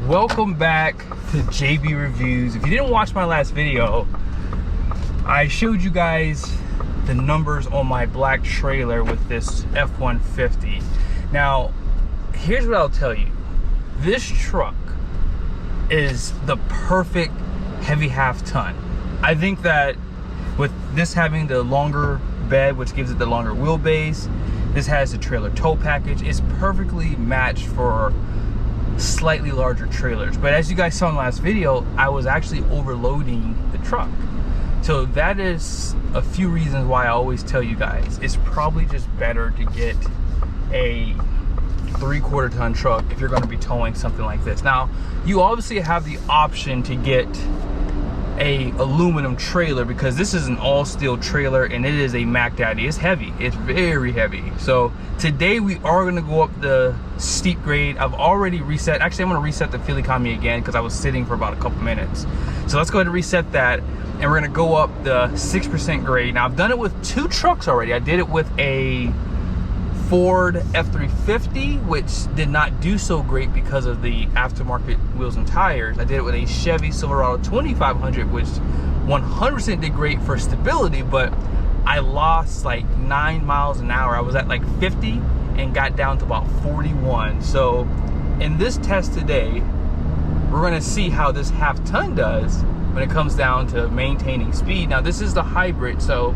Welcome back to JB Reviews. If you didn't watch my last video, I showed you guys the numbers on my black trailer with this F150. Now, here's what I'll tell you. This truck is the perfect heavy half ton. I think that with this having the longer bed, which gives it the longer wheelbase, this has the trailer tow package, it's perfectly matched for slightly larger trailers. But as you guys saw in the last video, I was actually overloading the truck. So that is a few reasons why I always tell you guys it's probably just better to get a 3/4 ton truck if you're going to be towing something like this. Now, you obviously have the option to get a aluminum trailer because this is an all steel trailer and it is a Mac Daddy. It's heavy, it's very heavy. So today we are going to go up the steep grade. I've already reset, actually I'm going to reset the fuel economy again because I was sitting for about a couple minutes. So let's go ahead and reset that, and we're going to go up the 6% grade. Now I've done it with 2 trucks already. I did it with a Ford F350, which did not do so great because of the aftermarket wheels and tires. I did it with a Chevy Silverado 2500, which 100% did great for stability, but I lost like 9 miles an hour. I was at like 50 and got down to about 41. So in this test today, we're gonna see how this half ton does when it comes down to maintaining speed. Now this is the hybrid, so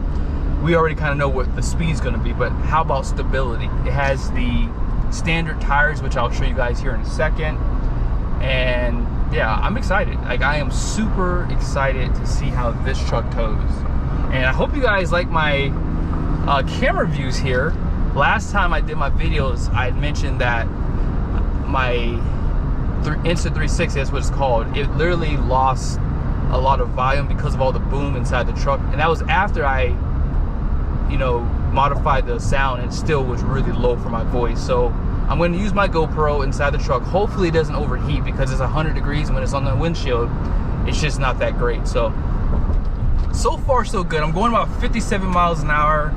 we already kind of know what the speed's going to be, but how about stability? It has the standard tires, which I'll show you guys here in a second. And yeah, I'm excited. Like, I am super excited to see how this truck tows. And I hope you guys like my camera views here. Last time I did my videos, I had mentioned that my Insta360, that's what it's called, it literally lost a lot of volume because of all the boom inside the truck. And that was after I modified the sound, and still was really low for my voice. So I'm going to use my GoPro inside the truck. Hopefully it doesn't overheat because it's 100 degrees, and when it's on the windshield, it's just not that great. So far so good. I'm going about 57 miles an hour.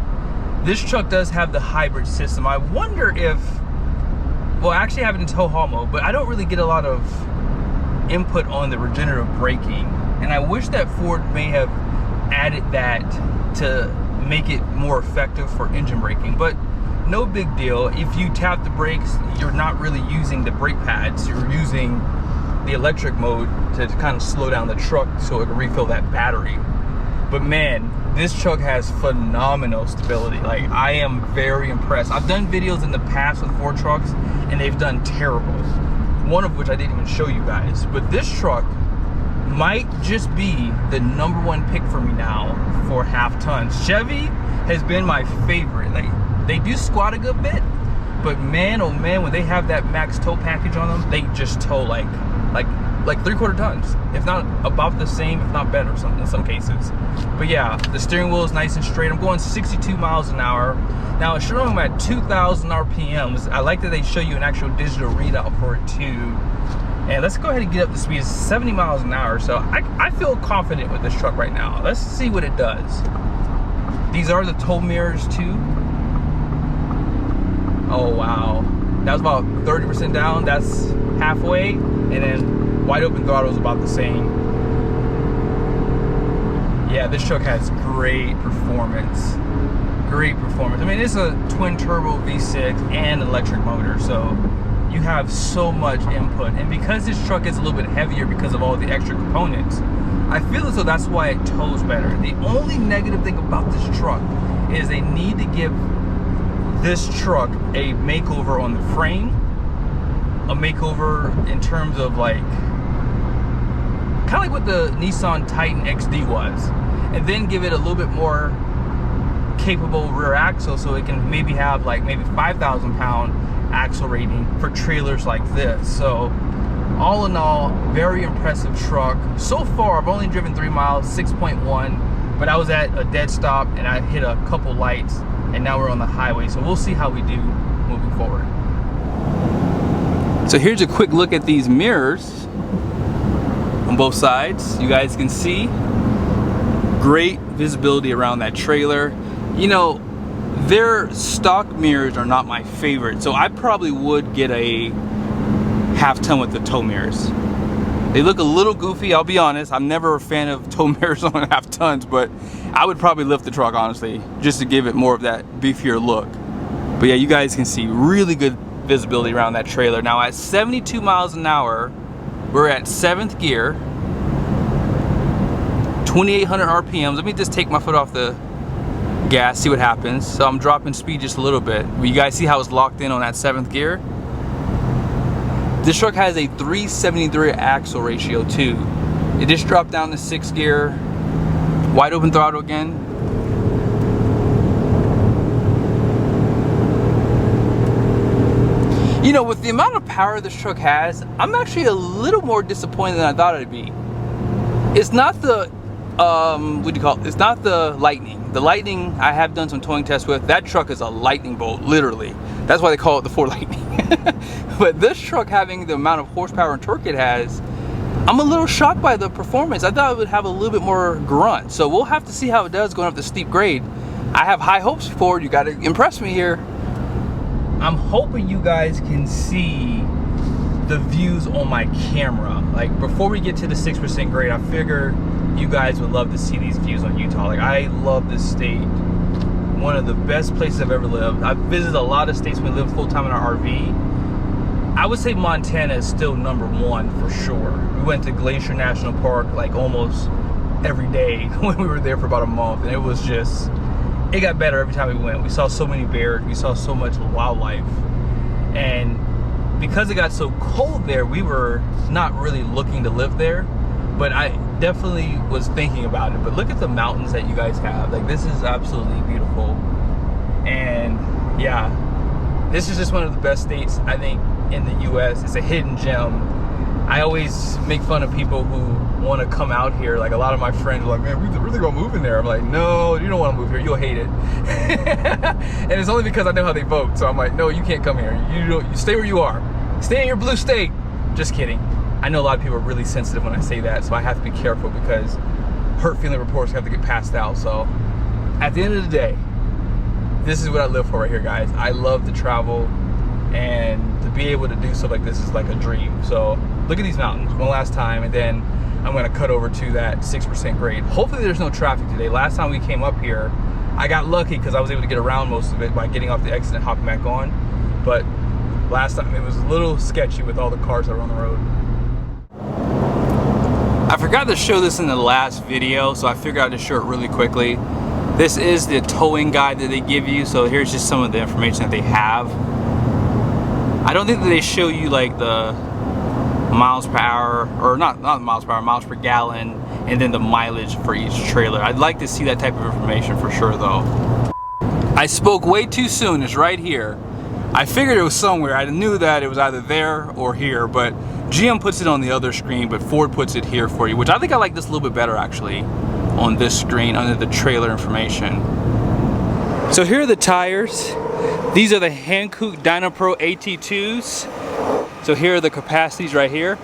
This truck does have the hybrid system. I wonder if, well, I actually have it in tow haul mode, but I don't really get a lot of input on the regenerative braking, and I wish that Ford may have added that to make it more effective for engine braking. But no big deal. If you tap the brakes, you're not really using the brake pads, you're using the electric mode to kind of slow down the truck so it can refill that battery. But man, this truck has phenomenal stability. Like, I am very impressed. I've done videos in the past with Ford trucks and they've done terrible, one of which I didn't even show you guys. But this truck might just be the #1 pick for me now for half tons. Chevy has been my favorite. Like, they do squat a good bit, but man, oh man, when they have that max tow package on them, they just tow like 3/4 tons, if not about the same, if not better, in some cases. But yeah, the steering wheel is nice and straight. I'm going 62 miles an hour. Now it's showing at 2,000 RPMs. I like that they show you an actual digital readout for it too. And let's go ahead and get up to speed. It's 70 miles an hour, so I feel confident with this truck right now. Let's see what it does. These are the tow mirrors too. Oh wow, that was about 30% down. That's halfway, and then wide open throttle is about the same. Yeah, this truck has great performance. Great performance. I mean, it's a twin turbo V6 and electric motor, so you have so much input. And because this truck is a little bit heavier because of all the extra components, I feel as though that's why it tows better. The only negative thing about this truck is they need to give this truck a makeover on the frame, a makeover in terms of like, kind of like what the Nissan Titan XD was, and then give it a little bit more capable rear axle so it can maybe have like maybe 5,000 pound axle rating for trailers like this. So all in all, very impressive truck. So far I've only driven 3 miles, 6.1, but I was at a dead stop and I hit a couple lights, and now we're on the highway, so we'll see how we do moving forward. So here's a quick look at these mirrors on both sides. You guys can see great visibility around that trailer. Their stock mirrors are not my favorite, so I probably would get a half-ton with the tow mirrors. They look a little goofy, I'll be honest. I'm never a fan of tow mirrors on half-tons, but I would probably lift the truck, honestly, just to give it more of that beefier look. But yeah, you guys can see really good visibility around that trailer. Now at 72 miles an hour, we're at 7th gear, 2,800 RPMs. Let me just take my foot off the gas, see what happens. So I'm dropping speed just a little bit. But you guys see how it's locked in on that 7th gear? This truck has a 373 axle ratio too. It just dropped down to 6th gear, wide open throttle again. You know, with the amount of power this truck has, I'm actually a little more disappointed than I thought it'd be. It's not the, what do you call it? It's not the Lightning. The Lightning I have done some towing tests with. That truck is a lightning bolt, literally. That's why they call it the Ford Lightning. But this truck, having the amount of horsepower and torque it has, I'm a little shocked by the performance. I thought it would have a little bit more grunt. So we'll have to see how it does going up the steep grade. I have high hopes for it. You got to impress me here. I'm hoping you guys can see the views on my camera. Like, before we get to the 6% grade, I figure you guys would love to see these views on Utah. Like, I love this state. One of the best places I've ever lived. I've visited a lot of states when we lived full-time in our RV. I would say Montana is still #1 for sure. We went to Glacier National Park like almost every day when we were there for about a month, and it was just, it got better every time we went. We saw so many bears, we saw so much wildlife, and because it got so cold there, we were not really looking to live there, but I definitely was thinking about it. But look at the mountains that you guys have. Like, this is absolutely beautiful. And yeah, this is just one of the best states, I think, in the US. It's a hidden gem. I always make fun of people who want to come out here. Like, a lot of my friends are like, man, we really gonna move in there. I'm like, no, you don't want to move here, you'll hate it. And it's only because I know how they vote. So I'm like, no, you can't come here. You stay where you are. Stay in your blue state. Just kidding. I know a lot of people are really sensitive when I say that, so I have to be careful because hurt feeling reports have to get passed out. So at the end of the day, this is what I live for right here, guys. I love to travel, and to be able to do stuff like this is like a dream. So look at these mountains one last time, and then I'm gonna cut over to that 6% grade. Hopefully there's no traffic today. Last time we came up here, I got lucky because I was able to get around most of it by getting off the exit and hopping back on. But last time it was a little sketchy with all the cars that were on the road. I forgot to show this in the last video, so I figured I'd just show it really quickly. This is the towing guide that they give you, so here's just some of the information that they have. I don't think that they show you like the miles per hour, or not miles per hour, miles per gallon, and then the mileage for each trailer. I'd like to see that type of information for sure though. I spoke way too soon, it's right here. I figured it was somewhere. I knew that it was either there or here, but GM puts it on the other screen, but Ford puts it here for you, which I think I like this a little bit better actually on this screen under the trailer information. So here are the tires. These are the Hankook Dynapro AT2s. So here are the capacities right here.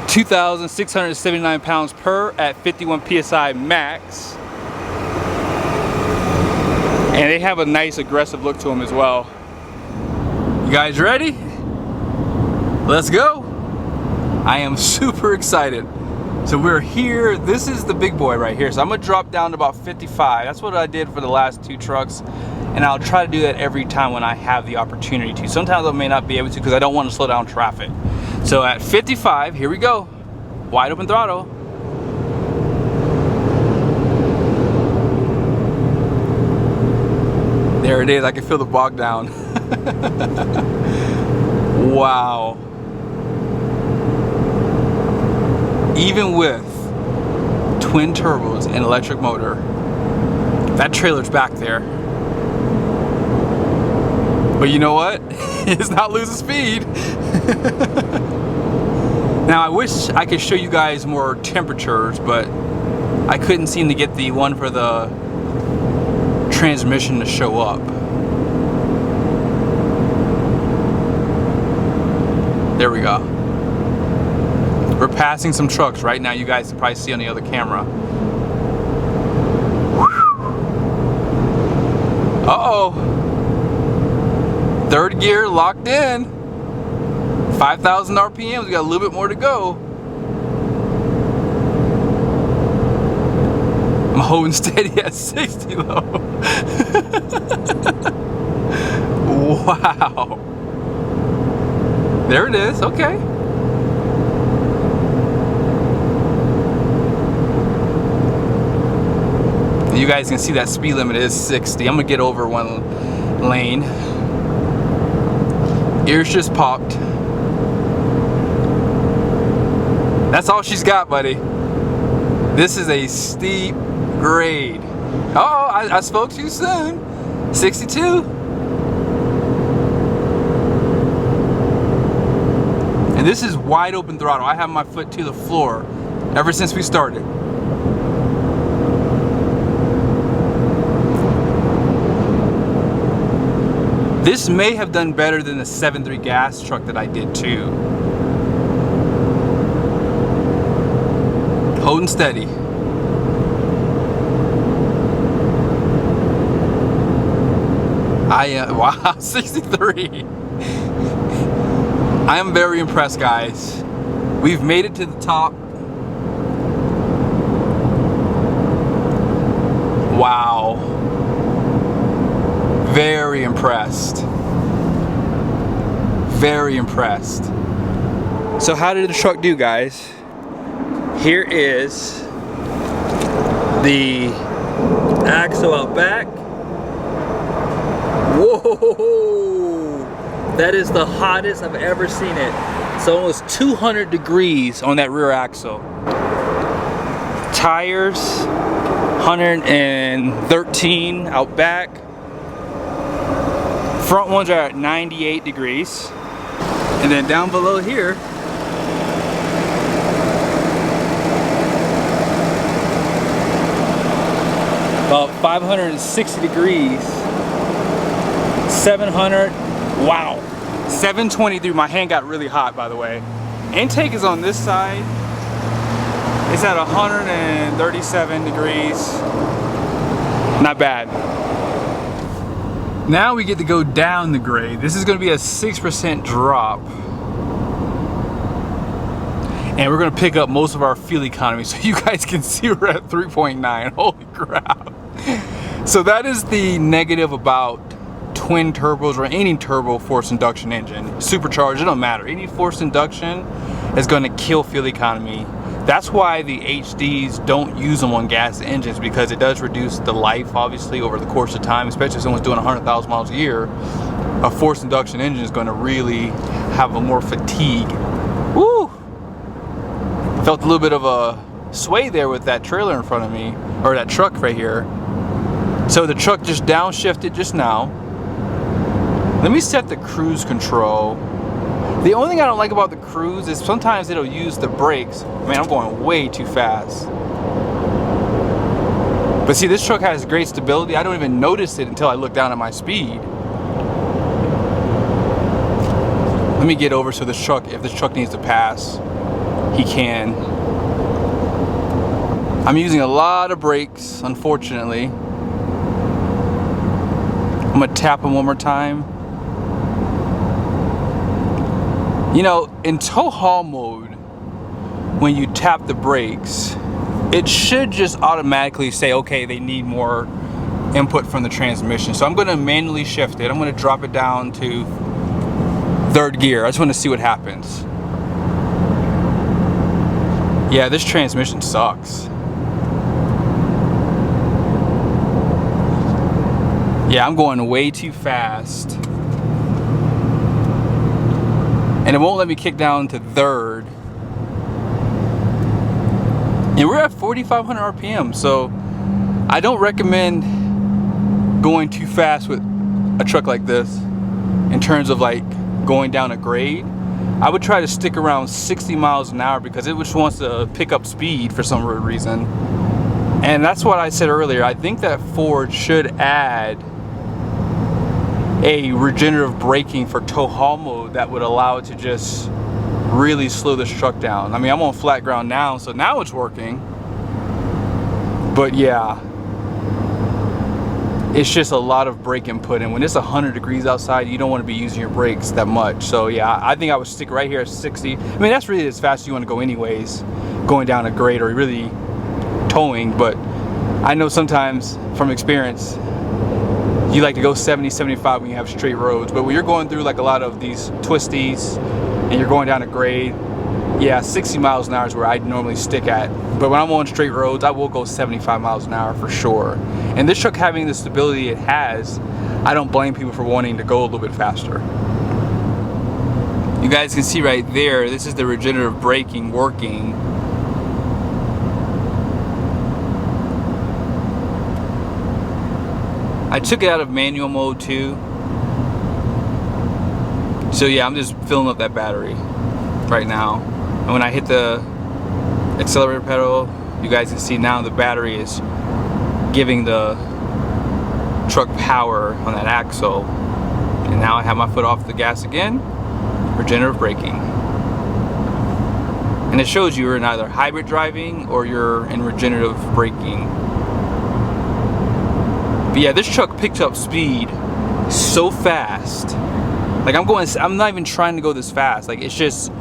2,679 pounds per at 51 PSI max. And they have a nice aggressive look to them as well. You guys ready? Let's go. I am super excited. So we're here, this is the big boy right here. So I'm gonna drop down to about 55. That's what I did for the last 2 trucks. And I'll try to do that every time when I have the opportunity to. Sometimes I may not be able to because I don't want to slow down traffic. So at 55, here we go. Wide open throttle. There it is, I can feel the bog down. Wow. Even with twin turbos and electric motor, that trailer's back there. But you know what? It's not losing speed. Now I wish I could show you guys more temperatures, but I couldn't seem to get the one for the transmission to show up. There we go. We're passing some trucks right now. You guys can probably see on the other camera. Uh-oh. 3rd gear locked in. 5,000 RPMs, we got a little bit more to go. I'm holding steady at 60 though. Wow. There it is, okay. You guys can see that speed limit is 60. I'm gonna get over one lane. Ears just popped. That's all she's got, buddy. This is a steep grade. Oh, I spoke too soon. 62. And this is wide open throttle. I have my foot to the floor ever since we started. This may have done better than the 7.3 gas truck that I did too. Holding steady. Wow, 63. I am very impressed, guys. We've made it to the top. Wow. Very impressed. Very impressed. So how did the truck do, guys? Here is the axle out back. Whoa! That is the hottest I've ever seen it. It's almost 200 degrees on that rear axle. Tires, 113 out back. Front ones are at 98 degrees. And then down below here, about 560 degrees. 700, wow. 723, my hand got really hot, by the way. Intake is on this side. It's at 137 degrees. Not bad. Now we get to go down the grade. This is gonna be a 6% drop. And we're gonna pick up most of our fuel economy so you guys can see we're at 3.9, holy crap. So that is the negative about twin turbos or any turbo forced induction engine. Supercharged, it don't matter. Any forced induction is gonna kill fuel economy. That's why the HDs don't use them on gas engines, because it does reduce the life, obviously, over the course of time, especially if someone's doing 100,000 miles a year. A forced induction engine is gonna really have a more fatigue. Woo! Felt a little bit of a sway there with that trailer in front of me, or that truck right here. So the truck just downshifted just now. Let me set the cruise control. The only thing I don't like about the cruise is sometimes it'll use the brakes. Man, I'm going way too fast. But see, this truck has great stability. I don't even notice it until I look down at my speed. Let me get over so this truck, if this truck needs to pass, he can. I'm using a lot of brakes, unfortunately. I'm gonna tap him one more time. You know, in tow haul mode, when you tap the brakes, it should just automatically say, okay, they need more input from the transmission. So I'm gonna manually shift it. I'm gonna drop it down to 3rd gear. I just wanna see what happens. Yeah, this transmission sucks. Yeah, I'm going way too fast. And it won't let me kick down to 3rd. And we're at 4,500 RPM, so I don't recommend going too fast with a truck like this in terms of like going down a grade. I would try to stick around 60 miles an hour because it just wants to pick up speed for some weird reason. And that's what I said earlier. I think that Ford should add a regenerative braking for tow haul mode that would allow it to just really slow this truck down. I mean, I'm on flat ground now, so now it's working. But yeah, it's just a lot of brake input, and when it's 100 degrees outside, you don't want to be using your brakes that much. So yeah, I think I would stick right here at 60. I mean, that's really as fast as you want to go anyways, going down a grade or really towing. But I know sometimes from experience, you like to go 70, 75 when you have straight roads. But when you're going through like a lot of these twisties and you're going down a grade, yeah, 60 miles an hour is where I normally stick at. But when I'm on straight roads, I will go 75 miles an hour for sure. And this truck having the stability it has, I don't blame people for wanting to go a little bit faster. You guys can see right there, this is the regenerative braking working. I took it out of manual mode too. So yeah, I'm just filling up that battery right now. And when I hit the accelerator pedal, you guys can see now the battery is giving the truck power on that axle. And now I have my foot off the gas again, regenerative braking. And it shows you're in either hybrid driving or you're in regenerative braking. But yeah, this truck picked up speed so fast. Like I'm not even trying to go this fast. Like it's just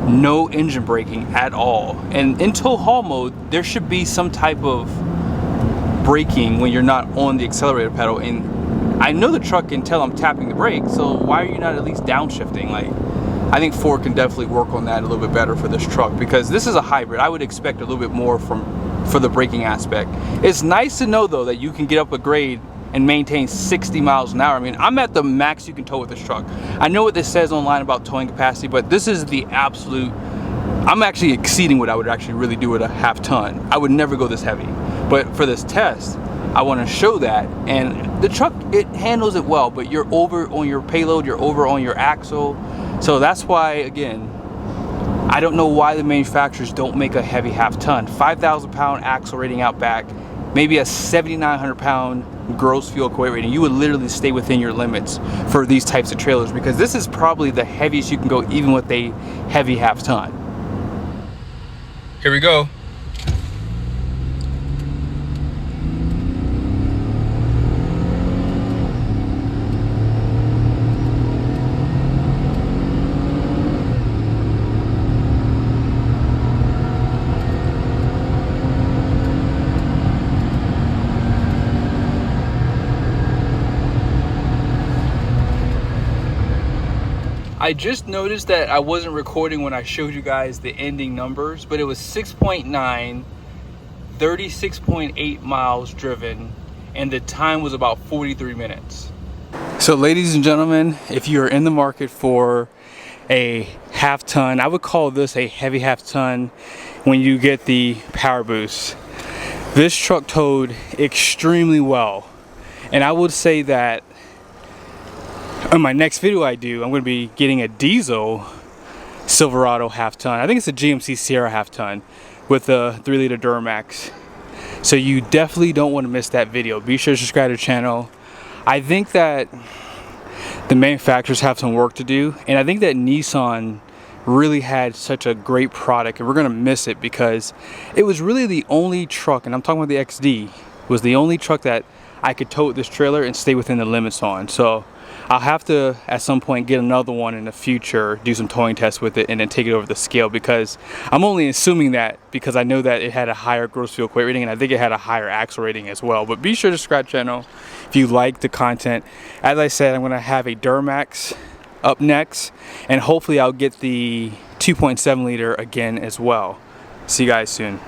no engine braking at all. And in tow haul mode, there should be some type of braking when you're not on the accelerator pedal. And I know the truck can tell I'm tapping the brake, so why are you not at least downshifting? Like, I think Ford can definitely work on that a little bit better for this truck, because this is a hybrid. I would expect a little bit more for the braking aspect. It's nice to know though that you can get up a grade and maintain 60 miles an hour. I mean, I'm at the max you can tow with this truck. I know what this says online about towing capacity, but this is the absolute, I'm actually exceeding what I would actually really do with a half ton. I would never go this heavy. But for this test, I want to show that. And the truck, it handles it well, but you're over on your payload, you're over on your axle. So that's why, again, I don't know why the manufacturers don't make a heavy half ton. 5,000 pound axle rating out back, maybe a 7,900 pound gross fuel weight rating. You would literally stay within your limits for these types of trailers, because this is probably the heaviest you can go even with a heavy half ton. Here we go. I just noticed that I wasn't recording when I showed you guys the ending numbers, but it was 6.9, 36.8 miles driven, and the time was about 43 minutes. So ladies and gentlemen, if you are in the market for a half ton, I would call this a heavy half ton when you get the PowerBoost. This truck towed extremely well, and I would say that in my next video I'm going to be getting a diesel Silverado half ton. I think it's a GMC Sierra half ton with a 3-liter Duramax. So you definitely don't want to miss that video. Be sure to subscribe to the channel. I think that the manufacturers have some work to do, and I think that Nissan really had such a great product, and we're going to miss it because it was really the only truck, and I'm talking about the XD, was the only truck that I could tow with this trailer and stay within the limits on. So I'll have to at some point get another one in the future, do some towing tests with it, and then take it over the scale, because I'm only assuming that because I know that it had a higher gross fuel weight rating, and I think it had a higher axle rating as well. But be sure to subscribe to the channel if you like the content. As I said, I'm going to have a Duramax up next, and hopefully I'll get the 2.7 liter again as well. See you guys soon.